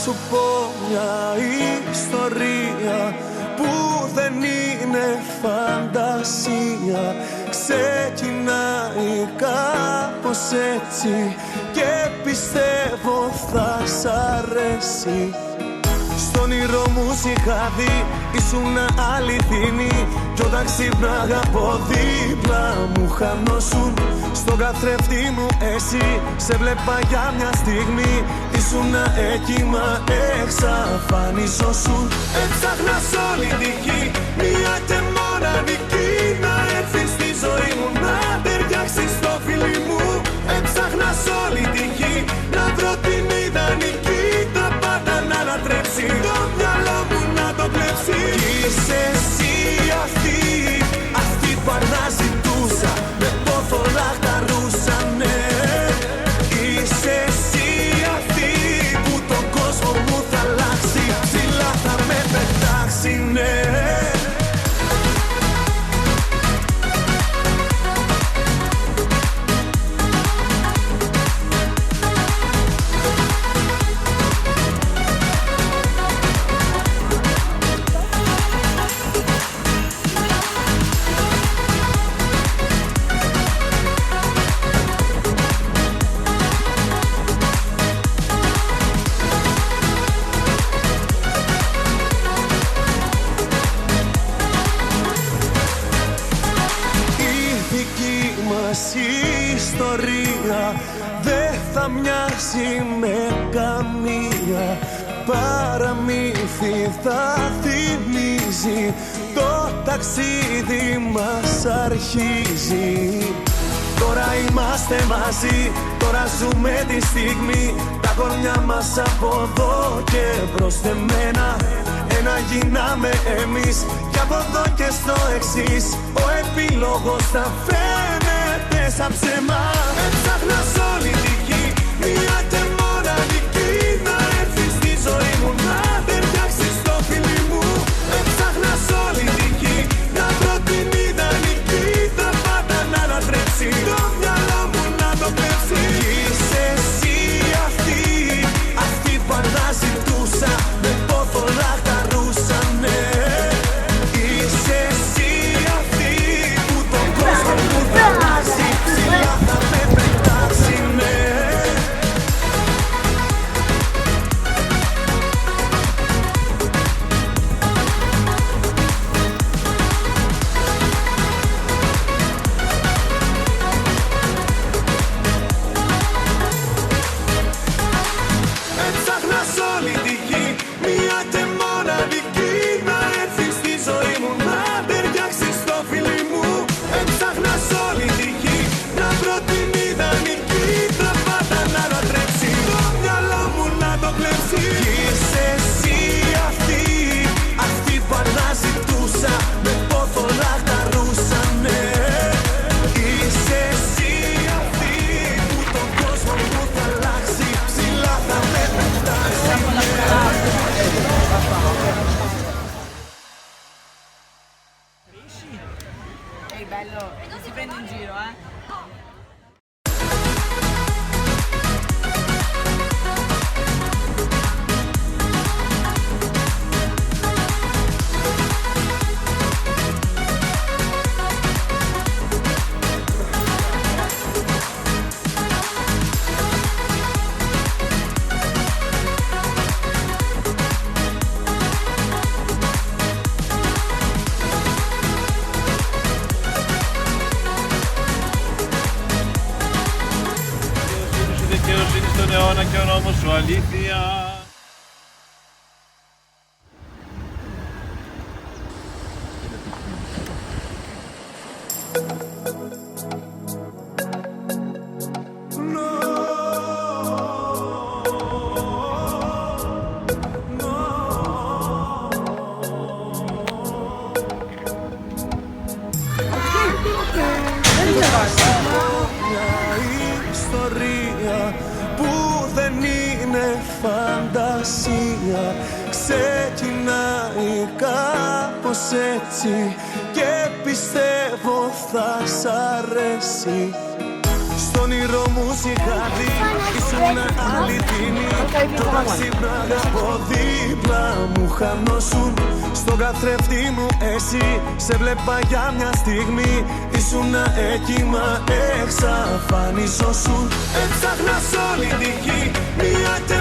Σου πω μια ιστορία που δεν είναι φαντασία. Ξεκινάει κάπως έτσι και πιστεύω θα σ' αρέσει. Στον όνειρο μου σ' είχα δει, ήσουν αληθινή. Κι όταν ξύπναγα από δίπλα μου χανόσουν. Στον καθρέφτη μου εσύ, σε βλέπα για μια στιγμή. Ήσουν εκεί μα εξαφανιζόσουν. Έψαχνα σ' όλη τη γη, μία και μοναδική. Να έρθεις στη ζωή μου, να ταιριάξεις στο φίλι μου. Έψαχνα σ' όλη τη γη, να βρω την ιδανική. Τα πάντα να ανατρέψει, το μυαλό μου να το κλέψει. Είσαι εσύ αυτή, αυτή που αναζητούσα. Με πόθο λαχταρούσα, ναι. Είσαι εσύ αυτή που τον κόσμο μου θα αλλάξει. Ψηλά θα με πετάξει, ναι. Ιστορία δεν θα μοιάζει με καμία παραμύθι, θα θυμίζει. Το ταξίδι μας αρχίζει. Τώρα είμαστε μαζί, τώρα ζούμε τη στιγμή. Τα κορμιά μας από εδώ και μπρος δεμένα. Ένα γίναμε εμείς και από εδώ και στο εξής. Ο επίλογος θα φαίνεται σαν ψέμα. Έψαχνα σ' όλη τη γη, μία και μοναδική. Να έρθεις στη ζωή μου, να ταιριάξεις στο φίλι μου. Έψαχνα σ' όλη τη γη, να βρω την ιδανική. Τα πάντα να ανατρέψει, το μυαλό μου να το κλέψει. Είσαι εσύ αυτή, αυτή που αναζητούσα. Με πόθο λαχταρούσα, ναι. Είσαι εσύ αυτή που τον κόσμο μου θα αλλάξει. Ψηλά θα με πετάξει, ναι. Έψαχνα σ' όλη τη γη, μία και μοναδική. Να έρθεις στη ζωή μου, να ταιριάξεις στο φίλι μου. Έψαχνα σ' όλη τη γη, να βρω την ιδανική. Τα πάντα να ανατρέψει, το μυαλό μου να το κλέψει. Είσαι εσύ αυτή, αυτή που αναζητούσα. Με πόθο λαχταρούσα, ναι. Είσαι εσύ αυτή που τον κόσμο μου θα αλλάξει. Ψηλά θα με πετάξει, ναι. Ehi bello, non si prende in giro, eh? Δικαιοσύνη στον αιώνα και ο νόμος σου αλήθεια. Μια ιστορία που δεν είναι κάπως έτσι και πιστεύω θα σ' αρέσει. Στον όνειρο μου είχα δει, ήσουν αληθινή. Κι όταν ξύπναγα από δίπλα μου χανόσουν. Στον καθρέφτη μου εσύ, σε βλέπα για μια στιγμή. Ήσουν εκεί μα εξαφανίζωσουν. Έψαχνα σ' όλη τη γη, μία και